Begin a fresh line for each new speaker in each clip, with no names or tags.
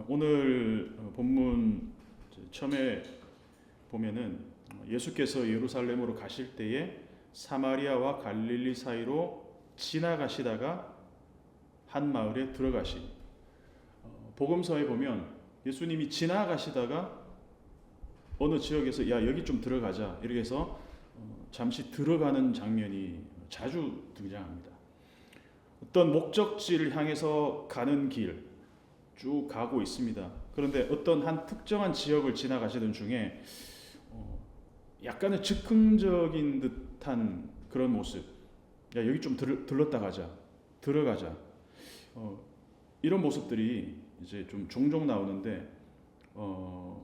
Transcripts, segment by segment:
오늘 본문 처음에 보면은 예수께서 예루살렘으로 가실 때에 사마리아와 갈릴리 사이로 지나가시다가 한 마을에 들어가시. 복음서에 보면 예수님이 지나가시다가 어느 지역에서 야 여기 좀 들어가자 이렇게 해서 잠시 들어가는 장면이 자주 등장합니다. 어떤 목적지를 향해서 가는 길 쭉 가고 있습니다. 그런데 어떤 한 특정한 지역을 지나가시던 중에 약간의 즉흥적인 듯한 그런 모습. 야 여기 좀 들렀다 가자, 들어가자. 이런 모습들이 이제 좀 종종 나오는데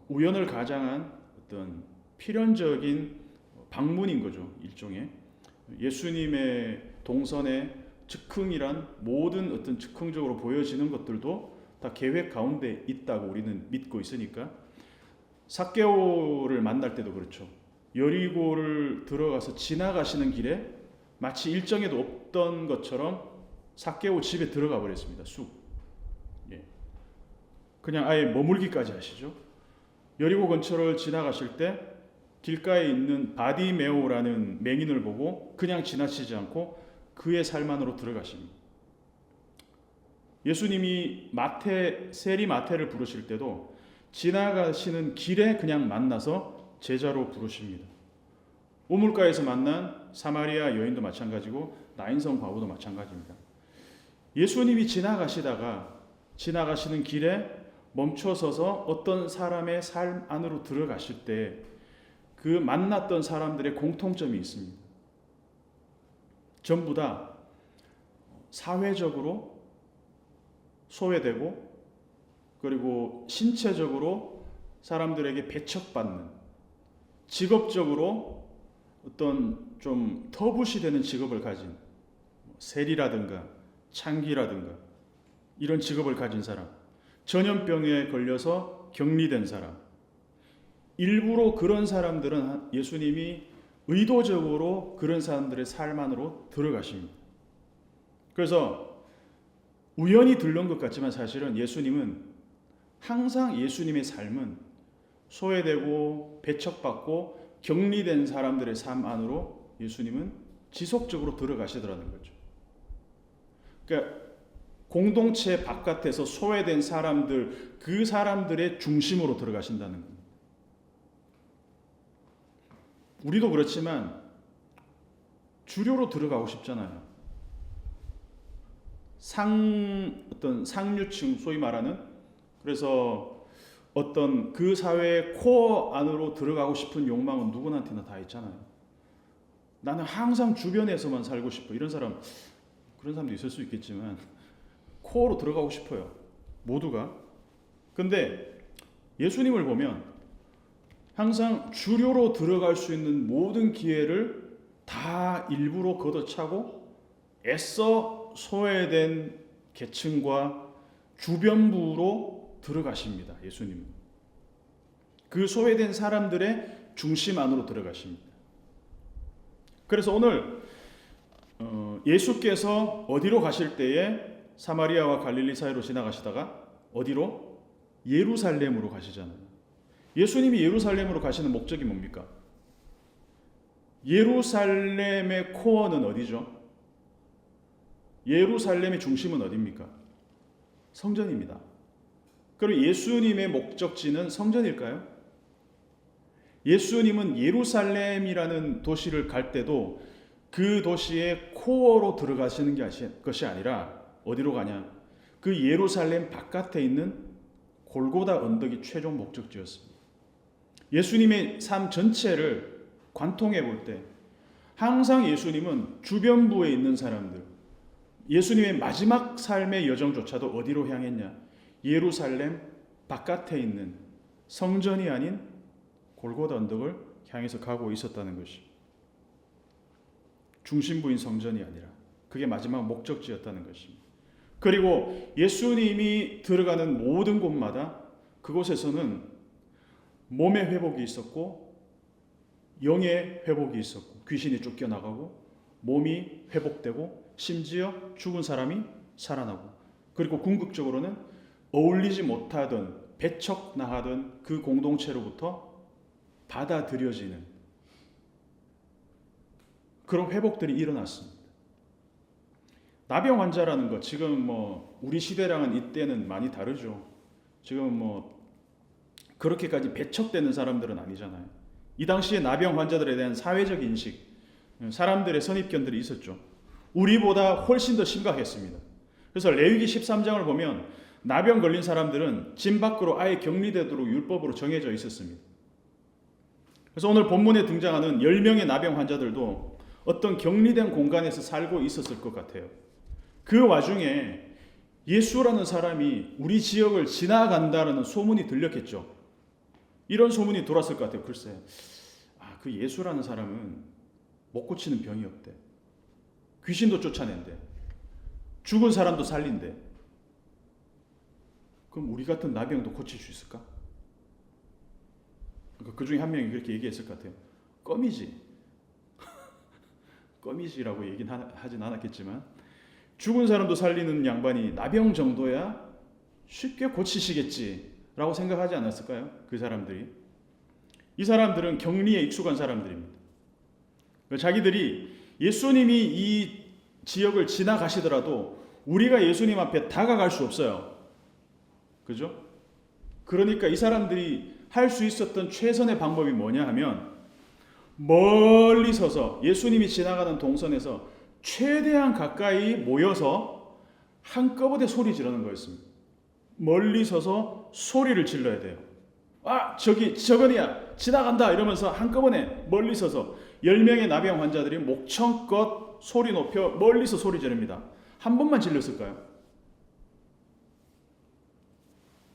우연을 가장한 어떤 필연적인 방문인 거죠. 일종의 예수님의 동선의 즉흥이란 모든 어떤 즉흥적으로 보여지는 것들도 다 계획 가운데 있다고 우리는 믿고 있으니까 삭개오를 만날 때도 그렇죠. 여리고를 들어가서 지나가시는 길에 마치 일정에도 없던 것처럼 삭개오 집에 들어가 버렸습니다. 쑥. 그냥 아예 머물기까지 하시죠. 여리고 근처를 지나가실 때 길가에 있는 바디메오라는 맹인을 보고 그냥 지나치지 않고 그의 삶 안으로 들어가십니다. 예수님이 세리 마태를 부르실 때도 지나가시는 길에 그냥 만나서 제자로 부르십니다. 우물가에서 만난 사마리아 여인도 마찬가지고 나인성 과부도 마찬가지입니다. 예수님이 지나가시는 길에 멈춰서서 어떤 사람의 삶 안으로 들어가실 때 그 만났던 사람들의 공통점이 있습니다. 전부 다 사회적으로 소외되고 그리고 신체적으로 사람들에게 배척받는, 직업적으로 어떤 좀 터부시 되는 직업을 가진 세리라든가 창기라든가 이런 직업을 가진 사람, 전염병에 걸려서 격리된 사람, 일부러 그런 사람들은 예수님이 의도적으로 그런 사람들의 삶 안으로 들어가십니다. 그래서 우연히 들른 것 같지만 사실은 예수님은 항상 예수님의 삶은 소외되고 배척받고 격리된 사람들의 삶 안으로 예수님은 지속적으로 들어가시더라는 거죠. 그러니까 공동체 바깥에서 소외된 사람들, 그 사람들의 중심으로 들어가신다는 겁니다. 우리도 그렇지만 주류로 들어가고 싶잖아요. 어떤 상류층, 소위 말하는, 그래서 어떤 그 사회의 코어 안으로 들어가고 싶은 욕망은 누구한테나 다 있잖아요. 나는 항상 주변에서만 살고 싶어. 그런 사람도 있을 수 있겠지만 코어로 들어가고 싶어요. 모두가. 근데 예수님을 보면 항상 주류로 들어갈 수 있는 모든 기회를 다 일부러 걷어차고 애써 소외된 계층과 주변부로 들어가십니다. 예수님은. 그 소외된 사람들의 중심 안으로 들어가십니다. 그래서 오늘 예수께서 어디로 가실 때에 사마리아와 갈릴리 사이로 지나가시다가 어디로? 예루살렘으로 가시잖아요. 예수님이 예루살렘으로 가시는 목적이 뭡니까? 예루살렘의 코어는 어디죠? 예루살렘의 중심은 어디입니까? 성전입니다. 그럼 예수님의 목적지는 성전일까요? 예수님은 예루살렘이라는 도시를 갈 때도 그 도시의 코어로 들어가시는 것이 아니라 어디로 가냐? 그 예루살렘 바깥에 있는 골고다 언덕이 최종 목적지였습니다. 예수님의 삶 전체를 관통해 볼 때 항상 예수님은 주변부에 있는 사람들, 예수님의 마지막 삶의 여정조차도 어디로 향했냐? 예루살렘 바깥에 있는 성전이 아닌 골고다 언덕을 향해서 가고 있었다는 것이, 중심부인 성전이 아니라 그게 마지막 목적지였다는 것입니다. 그리고 예수님이 들어가는 모든 곳마다 그곳에서는 몸의 회복이 있었고 영의 회복이 있었고 귀신이 쫓겨나가고 몸이 회복되고 심지어 죽은 사람이 살아나고, 그리고 궁극적으로는 어울리지 못하던 배척나하던 그 공동체로부터 받아들여지는 그런 회복들이 일어났습니다. 나병 환자라는 것 지금 뭐 우리 시대랑은 이때는 많이 다르죠. 지금 뭐 그렇게까지 배척되는 사람들은 아니잖아요. 이 당시에 나병 환자들에 대한 사회적 인식, 사람들의 선입견들이 있었죠. 우리보다 훨씬 더 심각했습니다. 그래서 레위기 13장을 보면 나병 걸린 사람들은 진 밖으로 아예 격리되도록 율법으로 정해져 있었습니다. 그래서 오늘 본문에 등장하는 10명의 나병 환자들도 어떤 격리된 공간에서 살고 있었을 것 같아요. 그 와중에 예수라는 사람이 우리 지역을 지나간다는 소문이 들렸겠죠. 이런 소문이 돌았을 것 같아요. 글쎄, 그 예수라는 사람은 못 고치는 병이 없대. 귀신도 쫓아낸대. 죽은 사람도 살린대. 그럼 우리 같은 나병도 고칠 수 있을까? 그 중에 한 명이 그렇게 얘기했을 것 같아요. 껌이지. 껌이지라고 얘기는 하진 않았겠지만 죽은 사람도 살리는 양반이 나병 정도야 쉽게 고치시겠지라고 생각하지 않았을까요? 그 사람들이. 이 사람들은 격리에 익숙한 사람들입니다. 자기들이 예수님이 이 지역을 지나가시더라도 우리가 예수님 앞에 다가갈 수 없어요. 그죠? 그러니까 이 사람들이 할 수 있었던 최선의 방법이 뭐냐 하면 멀리 서서 예수님이 지나가는 동선에서 최대한 가까이 모여서 한꺼번에 소리 지르는 거였습니다. 멀리 서서 소리를 질러야 돼요. 저거니야 지나간다 이러면서 한꺼번에 멀리 서서 10명의 나병 환자들이 목청껏 소리 높여 멀리서 소리 지릅니다. 한 번만 질렀을까요?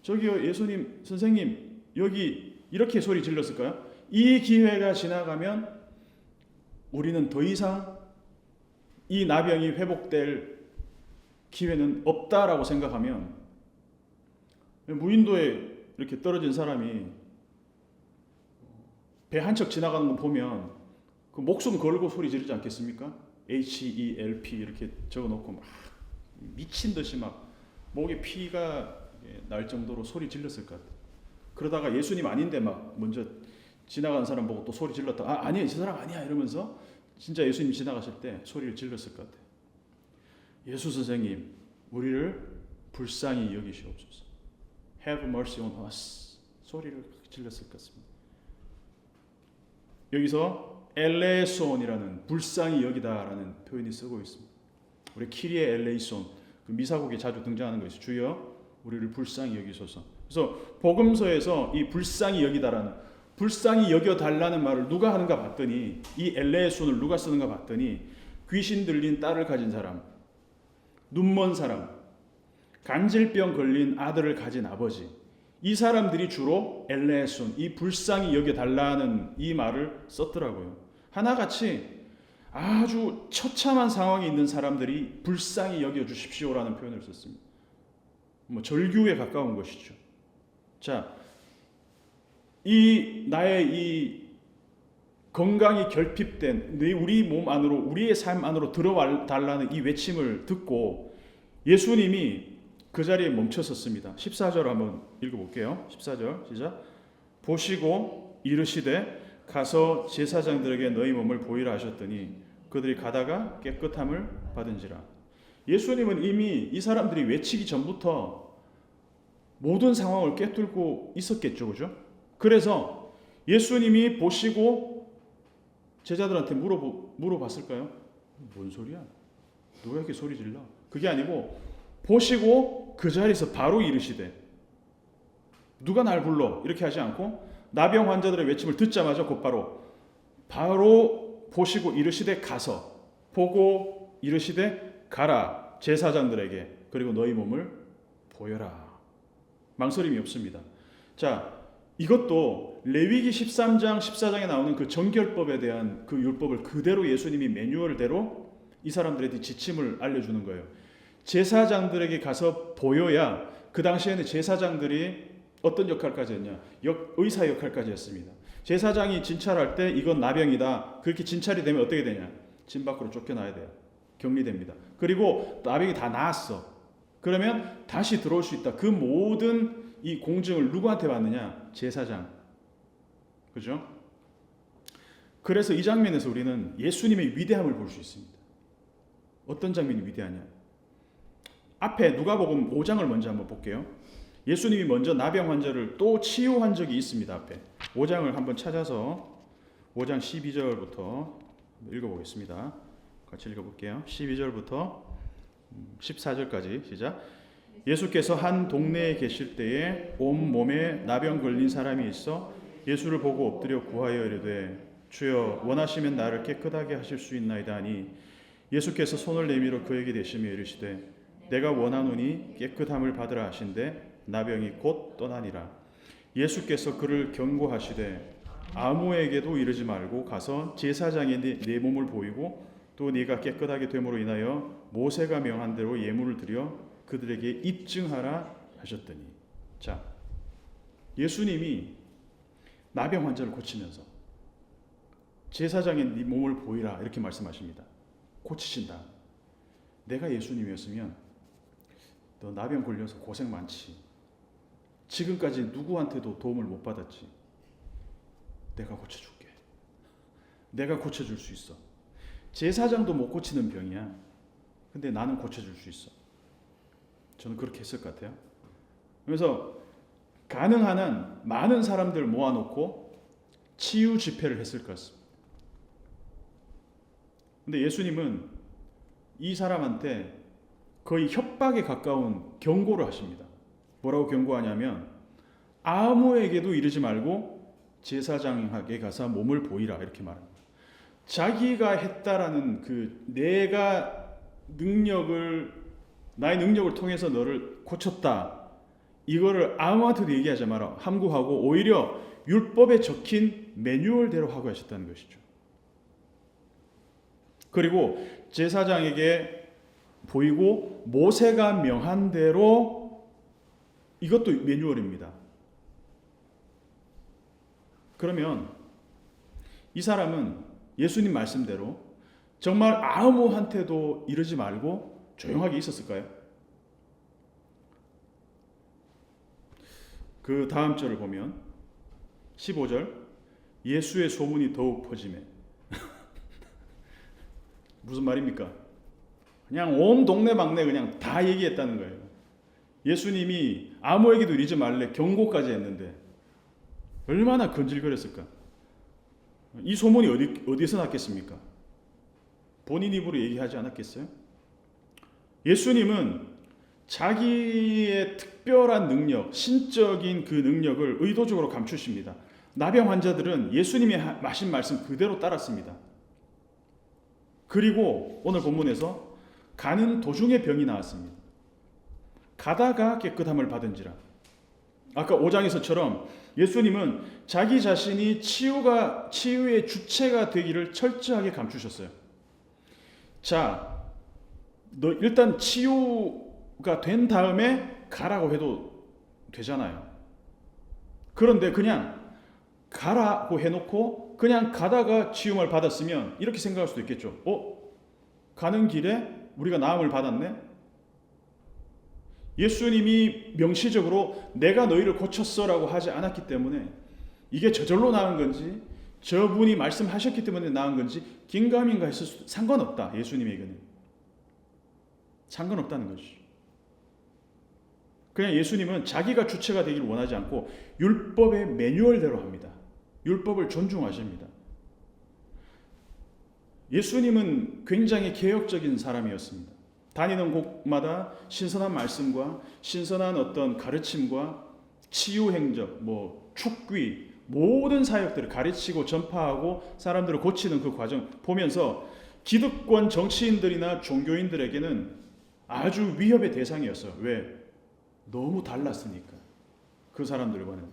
저기요 예수님 선생님 여기 이렇게 소리 질렀을까요? 이 기회가 지나가면 우리는 더 이상 이 나병이 회복될 기회는 없다라고 생각하면 무인도에 이렇게 떨어진 사람이 배 한 척 지나가는 거 보면 그 목숨 걸고 소리 지르지 않겠습니까? HELP 이렇게 적어놓고 막 미친 듯이 막 목에 피가 날 정도로 소리 질렀을 것 같아요. 그러다가 예수님 아닌데 막 먼저 지나가는 사람 보고 또 소리 질렀다. 아니야, 이 사람 아니야 이러면서 진짜 예수님 지나가실 때 소리를 질렀을 것 같아요. 예수 선생님, 우리를 불쌍히 여기시옵소서. Have mercy on us. 소리를 질렀을 것 같습니다. 여기서 엘레손이라는 불쌍히 여기다라는 표현이 쓰고 있습니다. 우리 키리에 엘레이손 그 미사곡에 자주 등장하는 것이 주여 우리를 불쌍히 여기소서. 그래서 복음서에서 이 불쌍히 여기다라는 불쌍히 여겨달라는 말을 누가 하는가 봤더니 이 엘레손을 누가 쓰는가 봤더니 귀신 들린 딸을 가진 사람, 눈먼 사람, 간질병 걸린 아들을 가진 아버지, 이 사람들이 주로 엘레손, 이 불쌍히 여겨달라는 이 말을 썼더라고요. 하나같이 아주 처참한 상황에 있는 사람들이 불쌍히 여겨주십시오라는 표현을 썼습니다. 절규에 가까운 것이죠. 자, 나의 이 건강이 결핍된 우리 몸 안으로 우리의 삶 안으로 들어와 달라는 이 외침을 듣고 예수님이 그 자리에 멈춰섰습니다. 14절 한번 읽어볼게요. 14절 시작. 보시고 이르시되 가서 제사장들에게 너희 몸을 보이라 하셨더니 그들이 가다가 깨끗함을 받은지라. 예수님은 이미 이 사람들이 외치기 전부터 모든 상황을 꿰뚫고 있었겠죠. 그죠? 그래서 예수님이 보시고 제자들한테 물어봤을까요? 뭔 소리야? 누가 이렇게 소리 질러? 그게 아니고 보시고 그 자리에서 바로 이르시되 누가 날 불러? 이렇게 하지 않고 나병 환자들의 외침을 듣자마자 곧바로 바로 보시고 이르시되 가서 보고 이르시되 가라 제사장들에게 그리고 너희 몸을 보여라. 망설임이 없습니다. 자, 이것도 레위기 13장 14장에 나오는 그 정결법에 대한 그 율법을 그대로 예수님이 매뉴얼대로 이 사람들에게 지침을 알려주는 거예요. 제사장들에게 가서 보여야 그 당시에는 제사장들이 어떤 역할까지 했냐? 의사 역할까지 했습니다. 제사장이 진찰할 때 이건 나병이다. 그렇게 진찰이 되면 어떻게 되냐? 진 밖으로 쫓겨나야 돼요. 격리됩니다. 그리고 나병이 다 나았어. 그러면 다시 들어올 수 있다. 그 모든 이 공증을 누구한테 받느냐? 제사장. 그죠? 그래서 이 장면에서 우리는 예수님의 위대함을 볼 수 있습니다. 어떤 장면이 위대하냐? 앞에 누가복음 5장을 먼저 한번 볼게요. 예수님이 먼저 나병 환자를 또 치유한 적이 있습니다. 앞에 5장을 한번 찾아서 5장 12절부터 읽어보겠습니다. 같이 읽어볼게요. 12절부터 14절까지 시작. 예수께서 한 동네에 계실 때에 온 몸에 나병 걸린 사람이 있어 예수를 보고 엎드려 구하여 이르되 주여 원하시면 나를 깨끗하게 하실 수 있나이다 하니 예수께서 손을 내밀어 그에게 대시며 이르시되 내가 원하노니 깨끗함을 받으라 하신대 나병이 곧 떠나니라. 예수께서 그를 경고하시되 아무에게도 이르지 말고 가서 제사장에 네 몸을 보이고 또 네가 깨끗하게 됨으로 인하여 모세가 명한 대로 예물을 드려 그들에게 입증하라 하셨더니. 자, 예수님이 나병 환자를 고치면서 제사장에 네 몸을 보이라 이렇게 말씀하십니다. 고치신다. 내가 예수님이었으면 너 나병 걸려서 고생 많지. 지금까지 누구한테도 도움을 못 받았지. 내가 고쳐줄게. 내가 고쳐줄 수 있어. 제사장도 못 고치는 병이야. 근데 나는 고쳐줄 수 있어. 저는 그렇게 했을 것 같아요. 그래서 가능한 한 많은 사람들 모아놓고 치유 집회를 했을 것 같습니다. 근데 예수님은 이 사람한테 거의 협박에 가까운 경고를 하십니다. 뭐라고 경고하냐면 아무에게도 이르지 말고 제사장에게 가서 몸을 보이라 이렇게 말합니다. 자기가 했다라는 그 내가 나의 능력을 통해서 너를 고쳤다. 이거를 아무한테도 얘기하지 마라. 함구하고 오히려 율법에 적힌 매뉴얼대로 하고 하셨다는 것이죠. 그리고 제사장에게 보이고 모세가 명한 대로 이것도 매뉴얼입니다. 그러면 이 사람은 예수님 말씀대로 정말 아무한테도 이러지 말고 조용하게 있었을까요? 그 다음 절을 보면 15절 예수의 소문이 더욱 퍼지매 무슨 말입니까? 그냥 온 동네방네 그냥 다 얘기했다는 거예요. 예수님이 아무에게도 이러지 말래 경고까지 했는데 얼마나 건질거렸을까? 이 소문이 어디서 났겠습니까? 본인 입으로 얘기하지 않았겠어요? 예수님은 자기의 특별한 능력, 신적인 그 능력을 의도적으로 감추십니다. 나병 환자들은 예수님이 하신 말씀 그대로 따랐습니다. 그리고 오늘 본문에서 가는 도중에 병이 나왔습니다. 가다가 깨끗함을 받은지라. 아까 5장에서처럼 예수님은 자기 자신이 치유의 주체가 되기를 철저하게 감추셨어요. 자, 너 일단 치유가 된 다음에 가라고 해도 되잖아요. 그런데 그냥 가라고 해놓고 그냥 가다가 치유를 받았으면 이렇게 생각할 수도 있겠죠. 가는 길에 우리가 나음을 받았네? 예수님이 명시적으로 내가 너희를 고쳤어라고 하지 않았기 때문에 이게 저절로 나은 건지 저분이 말씀하셨기 때문에 나은 건지 긴가민가 했을 수도 상관없다. 예수님에게는 상관없다는 것이죠. 그냥 예수님은 자기가 주체가 되기를 원하지 않고 율법의 매뉴얼대로 합니다. 율법을 존중하십니다. 예수님은 굉장히 개혁적인 사람이었습니다. 다니는 곳마다 신선한 말씀과 신선한 어떤 가르침과 치유 행적, 축귀, 모든 사역들을 가르치고 전파하고 사람들을 고치는 그 과정 보면서 기득권 정치인들이나 종교인들에게는 아주 위협의 대상이었어요. 왜? 너무 달랐으니까. 그 사람들과는.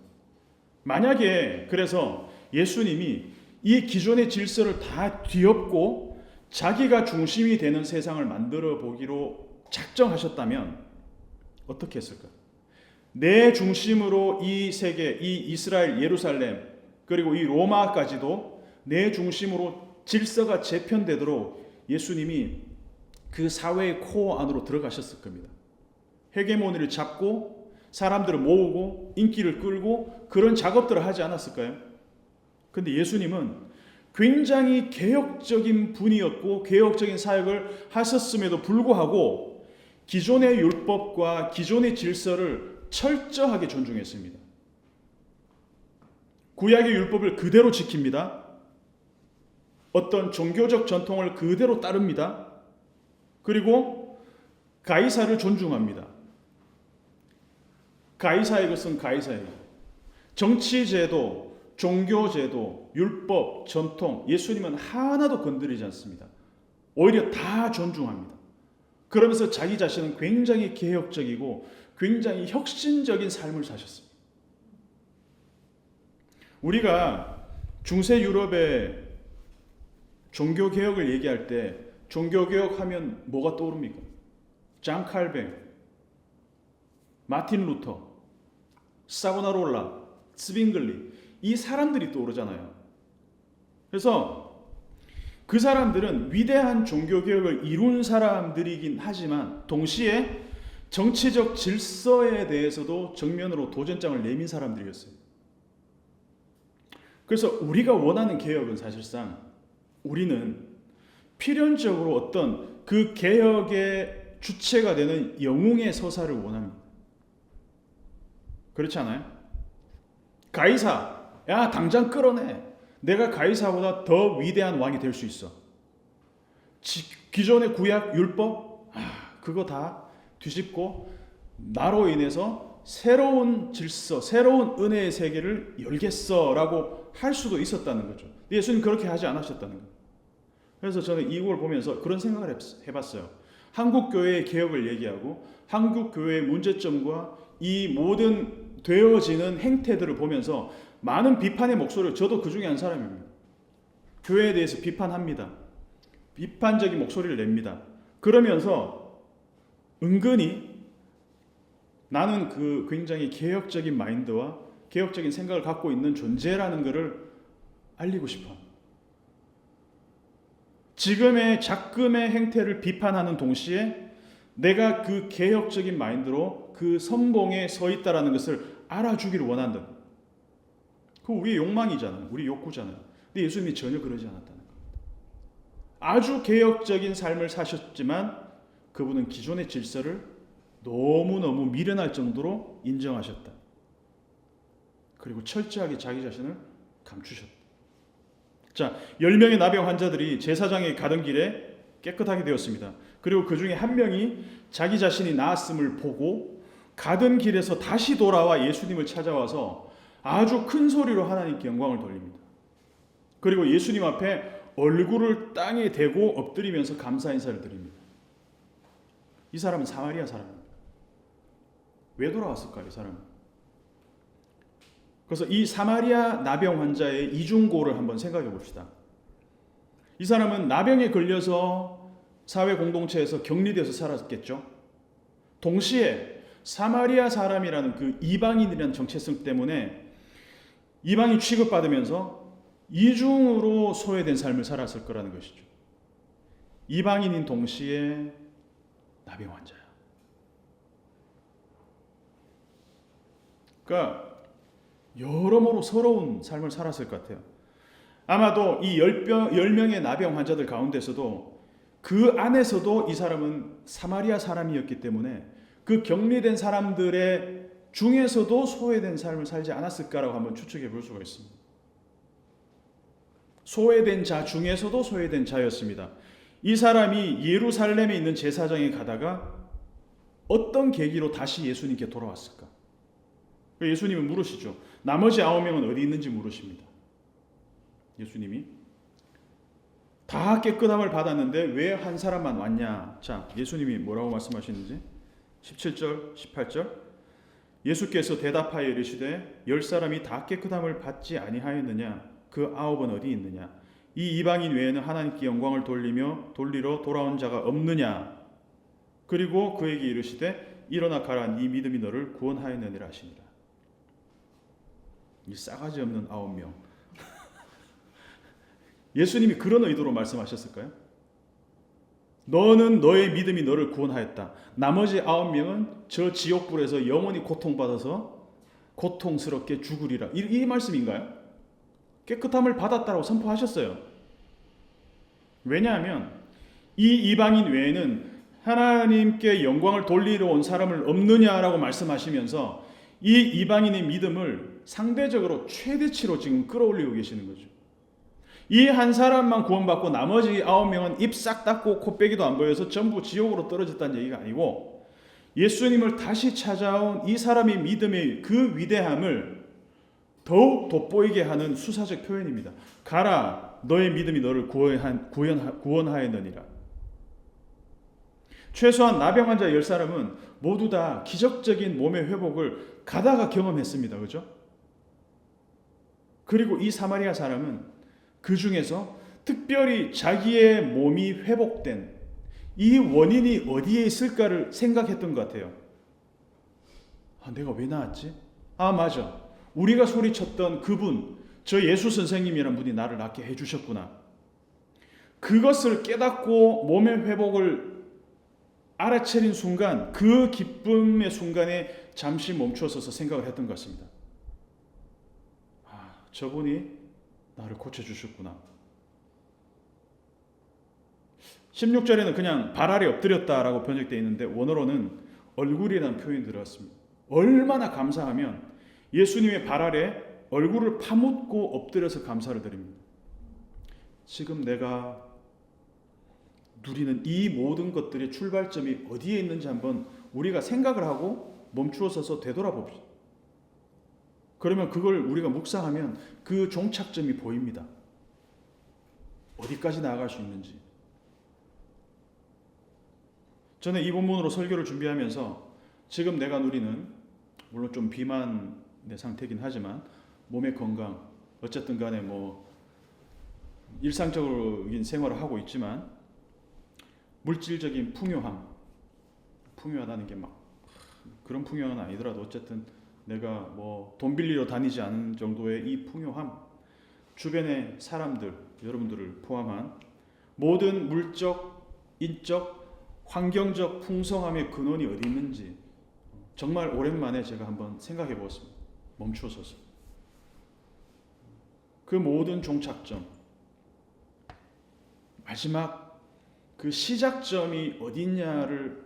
만약에 그래서 예수님이 이 기존의 질서를 다 뒤엎고 자기가 중심이 되는 세상을 만들어 보기로 작정하셨다면 어떻게 했을까? 내 중심으로 이 세계, 이 이스라엘, 예루살렘, 그리고 이 로마까지도 내 중심으로 질서가 재편되도록 예수님이 그 사회의 코어 안으로 들어가셨을 겁니다. 헤게모니를 잡고 사람들을 모으고 인기를 끌고 그런 작업들을 하지 않았을까요? 근데 예수님은 굉장히 개혁적인 분이었고 개혁적인 사역을 하셨음에도 불구하고 기존의 율법과 기존의 질서를 철저하게 존중했습니다. 구약의 율법을 그대로 지킵니다. 어떤 종교적 전통을 그대로 따릅니다. 그리고 가이사를 존중합니다. 가이사의 것은 가이사예요. 정치제도, 종교제도, 율법, 전통, 예수님은 하나도 건드리지 않습니다. 오히려 다 존중합니다. 그러면서 자기 자신은 굉장히 개혁적이고 굉장히 혁신적인 삶을 사셨습니다. 우리가 중세 유럽의 종교개혁을 얘기할 때 종교개혁하면 뭐가 떠오릅니까? 장 칼뱅, 마틴 루터, 사보나롤라, 스빙글리 이 사람들이 떠오르잖아요. 그래서 그 사람들은 위대한 종교개혁을 이룬 사람들이긴 하지만 동시에 정치적 질서에 대해서도 정면으로 도전장을 내민 사람들이었어요. 그래서 우리가 원하는 개혁은 사실상 우리는 필연적으로 어떤 그 개혁의 주체가 되는 영웅의 서사를 원합니다. 그렇지 않아요? 가이사, 야 당장 끌어내. 내가 가이사보다 더 위대한 왕이 될 수 있어. 기존의 구약 율법 그거 다 뒤집고 나로 인해서 새로운 질서, 새로운 은혜의 세계를 열겠어라고 할 수도 있었다는 거죠. 예수님 그렇게 하지 않으셨다는 거예요. 그래서 저는 이걸 보면서 그런 생각을 해봤어요. 한국 교회의 개혁을 얘기하고 한국 교회의 문제점과 이 모든 되어지는 행태들을 보면서 많은 비판의 목소리를 저도 그 중에 한 사람입니다. 교회에 대해서 비판합니다. 비판적인 목소리를 냅니다. 그러면서 은근히 나는 그 굉장히 개혁적인 마인드와 개혁적인 생각을 갖고 있는 존재라는 것을 알리고 싶어. 지금의 작금의 행태를 비판하는 동시에 내가 그 개혁적인 마인드로 그 선봉에 서 있다라는 것을 알아주기를 원한다. 그 우리의 욕망이잖아요. 우리 욕구잖아요. 근데 예수님이 전혀 그러지 않았다는 겁니다. 아주 개혁적인 삶을 사셨지만 그분은 기존의 질서를 너무너무 미련할 정도로 인정하셨다. 그리고 철저하게 자기 자신을 감추셨다. 자, 10명의 나병 환자들이 제사장에 가던 길에 깨끗하게 되었습니다. 그리고 그 중에 한 명이 자기 자신이 나았음을 보고 가던 길에서 다시 돌아와 예수님을 찾아와서 아주 큰 소리로 하나님께 영광을 돌립니다. 그리고 예수님 앞에 얼굴을 땅에 대고 엎드리면서 감사 인사를 드립니다. 이 사람은 사마리아 사람입니다. 왜 돌아왔을까요, 이 사람은? 그래서 이 사마리아 나병 환자의 이중고를 한번 생각해 봅시다. 이 사람은 나병에 걸려서 사회 공동체에서 격리돼서 살았겠죠. 동시에 사마리아 사람이라는 그 이방인이라는 정체성 때문에 이방인 취급받으면서 이중으로 소외된 삶을 살았을 거라는 것이죠. 이방인인 동시에 나병 환자야. 그러니까 여러모로 서러운 삶을 살았을 것 같아요. 아마도 이 10명의 나병 환자들 가운데서도 그 안에서도 이 사람은 사마리아 사람이었기 때문에 그 격리된 사람들의 중에서도 소외된 삶을 살지 않았을까라고 한번 추측해 볼 수가 있습니다. 소외된 자 중에서도 소외된 자였습니다. 이 사람이 예루살렘에 있는 제사장에 가다가 어떤 계기로 다시 예수님께 돌아왔을까? 예수님은 물으시죠. 나머지 9명은 어디 있는지 물으십니다. 예수님이 다 깨끗함을 받았는데 왜 한 사람만 왔냐? 자, 예수님이 뭐라고 말씀하시는지 17절, 18절 예수께서 대답하여 이르시되 10사람이 다 깨끗함을 받지 아니하였느냐? 그 9은 어디 있느냐? 이 이방인 외에는 하나님께 영광을 돌리러 돌아온 자가 없느냐? 그리고 그에게 이르시되 일어나 가라, 네 믿음이 너를 구원하였느니라 하시니라. 이 싸가지 없는 9명. 예수님이 그런 의도로 말씀하셨을까요? 너는 너의 믿음이 너를 구원하였다. 나머지 9명은 저 지옥불에서 영원히 고통받아서 고통스럽게 죽으리라. 이 말씀인가요? 깨끗함을 받았다고 선포하셨어요. 왜냐하면 이 이방인 외에는 하나님께 영광을 돌리러 온 사람을 없느냐라고 말씀하시면서 이 이방인의 믿음을 상대적으로 최대치로 지금 끌어올리고 계시는 거죠. 이 한 사람만 구원받고 나머지 9명은 입 싹 닫고 코빼기도 안 보여서 전부 지옥으로 떨어졌다는 얘기가 아니고, 예수님을 다시 찾아온 이 사람의 믿음의 그 위대함을 더욱 돋보이게 하는 수사적 표현입니다. 가라, 너의 믿음이 너를 구원하였느니라. 최소한 나병 환자 10사람은 모두 다 기적적인 몸의 회복을 가다가 경험했습니다. 그죠? 그리고 이 사마리아 사람은 그 중에서 특별히 자기의 몸이 회복된 이 원인이 어디에 있을까를 생각했던 것 같아요. 내가 왜 나았지? 맞아. 우리가 소리쳤던 그분, 저 예수 선생님이란 분이 나를 낫게 해주셨구나. 그것을 깨닫고 몸의 회복을 알아차린 순간, 그 기쁨의 순간에 잠시 멈추어서서 생각을 했던 것 같습니다. 저분이 나를 고쳐주셨구나. 16절에는 그냥 발 아래 엎드렸다라고 번역되어 있는데 원어로는 얼굴이라는 표현이 들어갔습니다. 얼마나 감사하면 예수님의 발 아래 얼굴을 파묻고 엎드려서 감사를 드립니다. 지금 내가 누리는 이 모든 것들의 출발점이 어디에 있는지 한번 우리가 생각을 하고 멈추어 서서 되돌아봅시다. 그러면 그걸 우리가 묵상하면 그 종착점이 보입니다. 어디까지 나아갈 수 있는지. 저는 이 본문으로 설교를 준비하면서 지금 내가 누리는, 물론 좀 비만의 상태이긴 하지만 몸의 건강, 어쨌든 간에 일상적인 생활을 하고 있지만 물질적인 풍요하다는 게 그런 풍요는 아니더라도 어쨌든 내가 돈 빌리러 다니지 않은 정도의 이 풍요함, 주변의 사람들, 여러분들을 포함한 모든 물적, 인적, 환경적 풍성함의 근원이 어디 있는지 정말 오랜만에 제가 한번 생각해 보았습니다. 멈추어서서. 그 모든 종착점, 마지막 그 시작점이 어디 있냐를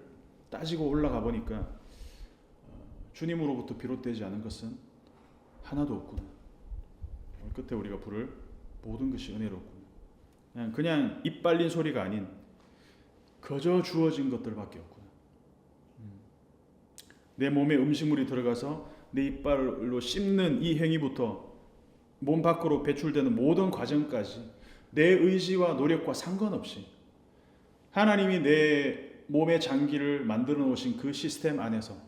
따지고 올라가 보니까 주님으로부터 비롯되지 않은 것은 하나도 없구나. 끝에 우리가 부를 모든 것이 은혜롭구나. 그냥 입 빨린 소리가 아닌 거저 주어진 것들밖에 없구나. 내 몸에 음식물이 들어가서 내 이빨로 씹는 이 행위부터 몸 밖으로 배출되는 모든 과정까지 내 의지와 노력과 상관없이 하나님이 내 몸의 장기를 만들어 놓으신 그 시스템 안에서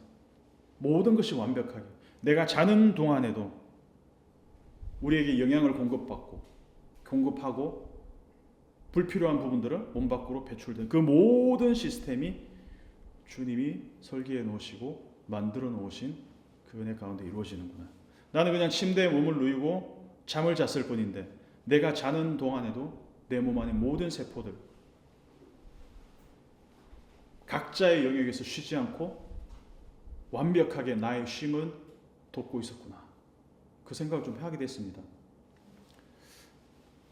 모든 것이 완벽하게 내가 자는 동안에도 우리에게 영양을 공급하고 불필요한 부분들은 몸 밖으로 배출된 그 모든 시스템이 주님이 설계해 놓으시고 만들어 놓으신 그 은혜 가운데 이루어지는구나. 나는 그냥 침대에 몸을 누이고 잠을 잤을 뿐인데 내가 자는 동안에도 내 몸 안의 모든 세포들 각자의 영역에서 쉬지 않고 완벽하게 나의 쉼은 돕고 있었구나. 그 생각을 좀 하게 됐습니다.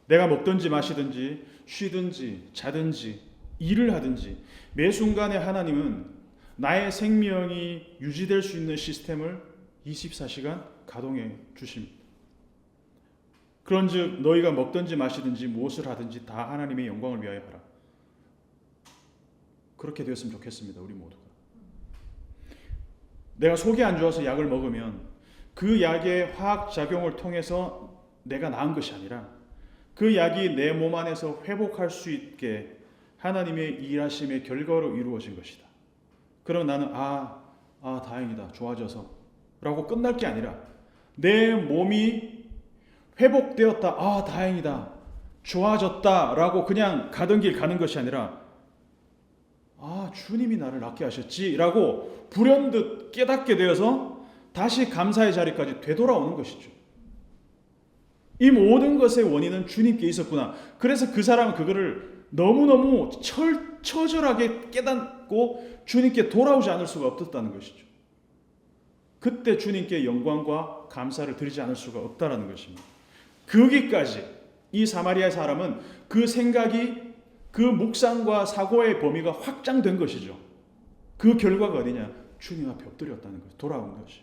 내가 먹든지 마시든지 쉬든지 자든지 일을 하든지 매 순간에 하나님은 나의 생명이 유지될 수 있는 시스템을 24시간 가동해 주십니다. 그런즉 너희가 먹든지 마시든지 무엇을 하든지 다 하나님의 영광을 위하여 하라. 그렇게 되었으면 좋겠습니다. 우리 모두가. 내가 속이 안 좋아서 약을 먹으면 그 약의 화학작용을 통해서 내가 나은 것이 아니라 그 약이 내 몸 안에서 회복할 수 있게 하나님의 일하심의 결과로 이루어진 것이다. 그럼 나는 다행이다. 좋아져서 라고 끝날 게 아니라 내 몸이 회복되었다. 다행이다. 좋아졌다. 라고 그냥 가던 길 가는 것이 아니라 주님이 나를 낫게 하셨지 라고 불현듯 깨닫게 되어서 다시 감사의 자리까지 되돌아오는 것이죠. 이 모든 것의 원인은 주님께 있었구나. 그래서 그 사람은 그거를 너무너무 처절하게 깨닫고 주님께 돌아오지 않을 수가 없었다는 것이죠. 그때 주님께 영광과 감사를 드리지 않을 수가 없다라는 것입니다. 거기까지 이 사마리아 사람은 그 생각이, 그 묵상과 사고의 범위가 확장된 것이죠. 그 결과가 어디냐? 주님 앞에 엎드렸다는 것, 돌아온 것이.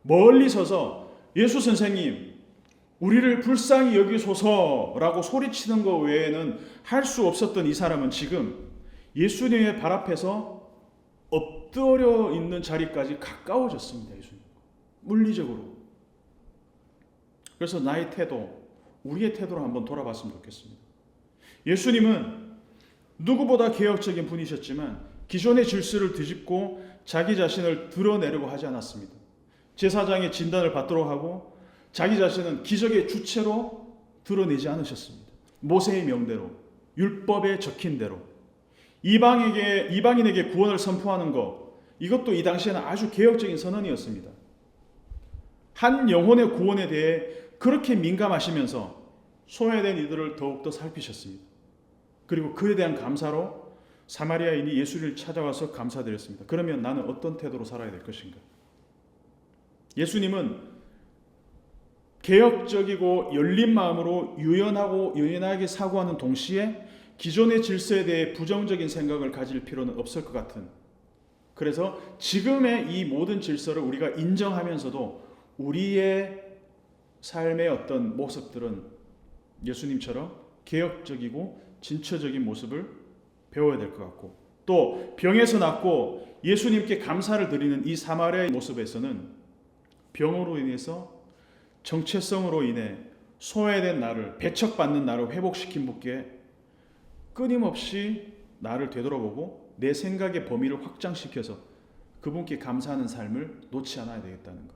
멀리 서서 예수 선생님, 우리를 불쌍히 여기소서라고 소리치는 것 외에는 할 수 없었던 이 사람은 지금 예수님의 발 앞에서 엎드려 있는 자리까지 가까워졌습니다. 예수님, 물리적으로. 그래서 나의 태도, 우리의 태도를 한번 돌아봤으면 좋겠습니다. 예수님은 누구보다 개혁적인 분이셨지만 기존의 질서를 뒤집고 자기 자신을 드러내려고 하지 않았습니다. 제사장의 진단을 받도록 하고 자기 자신은 기적의 주체로 드러내지 않으셨습니다. 모세의 명대로, 율법에 적힌 대로 이방인에게 구원을 선포하는 것, 이것도 이 당시에는 아주 개혁적인 선언이었습니다. 한 영혼의 구원에 대해 그렇게 민감하시면서 소외된 이들을 더욱더 살피셨습니다. 그리고 그에 대한 감사로 사마리아인이 예수를 찾아와서 감사드렸습니다. 그러면 나는 어떤 태도로 살아야 될 것인가? 예수님은 개혁적이고 열린 마음으로 유연하게 사고하는 동시에 기존의 질서에 대해 부정적인 생각을 가질 필요는 없을 것 같은, 그래서 지금의 이 모든 질서를 우리가 인정하면서도 우리의 삶의 어떤 모습들은 예수님처럼 개혁적이고 진처적인 모습을 배워야 될 것 같고, 또 병에서 낫고 예수님께 감사를 드리는 이 사마리아의 모습에서는 병으로 인해서 정체성으로 인해 소외된 나를, 배척받는 나를 회복시킨 분께 끊임없이 나를 되돌아보고 내 생각의 범위를 확장시켜서 그분께 감사하는 삶을 놓지 않아야 되겠다는 것.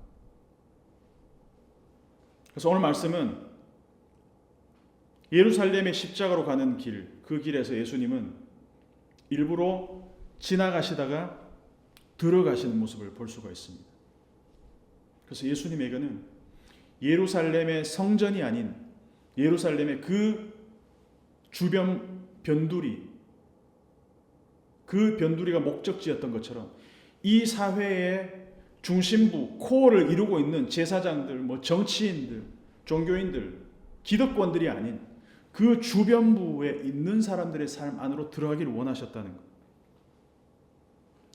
그래서 오늘 말씀은 예루살렘의 십자가로 가는 길, 그 길에서 예수님은 일부러 지나가시다가 들어가시는 모습을 볼 수가 있습니다. 그래서 예수님에게는 예루살렘의 성전이 아닌 예루살렘의 그 주변 변두리, 그 변두리가 목적지였던 것처럼 이 사회의 중심부, 코어를 이루고 있는 제사장들, 정치인들, 종교인들, 기득권들이 아닌 그 주변부에 있는 사람들의 삶 안으로 들어가기를 원하셨다는 것.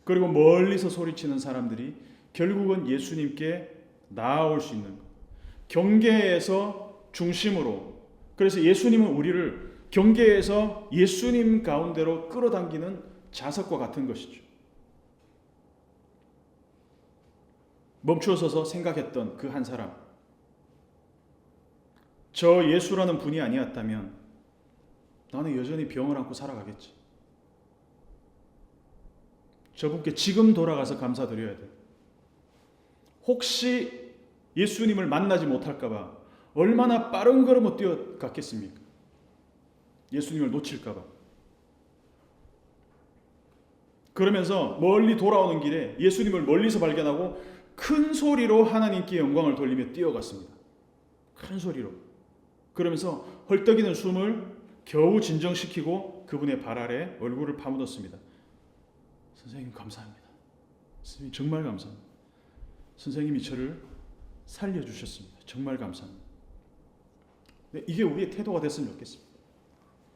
그리고 멀리서 소리치는 사람들이 결국은 예수님께 나아올 수 있는 것. 경계에서 중심으로, 그래서 예수님은 우리를 경계에서 예수님 가운데로 끌어당기는 자석과 같은 것이죠. 멈추어서서 생각했던 그 한 사람, 저 예수라는 분이 아니었다면 나는 여전히 병을 안고 살아가겠지. 저분께 지금 돌아가서 감사드려야 돼. 혹시 예수님을 만나지 못할까 봐 얼마나 빠른 걸음을 뛰어갔겠습니까? 예수님을 놓칠까 봐. 그러면서 멀리 돌아오는 길에 예수님을 멀리서 발견하고 큰 소리로 하나님께 영광을 돌리며 뛰어갔습니다. 큰 소리로. 그러면서 헐떡이는 숨을 겨우 진정시키고 그분의 발 아래 얼굴을 파묻었습니다. 선생님 감사합니다. 선생님 정말 감사합니다. 선생님이 저를 살려주셨습니다. 정말 감사합니다. 이게 우리의 태도가 됐으면 좋겠습니다.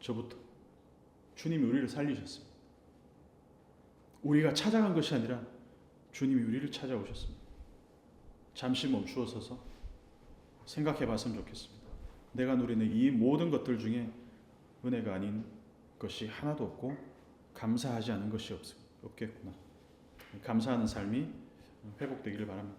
저부터. 주님이 우리를 살리셨습니다. 우리가 찾아간 것이 아니라 주님이 우리를 찾아오셨습니다. 잠시 멈추어 서서 생각해 봤으면 좋겠습니다. 내가 누리는 이 모든 것들 중에 은혜가 아닌 것이 하나도 없고 감사하지 않은 것이 없겠구나. 감사하는 삶이 회복되기를 바랍니다.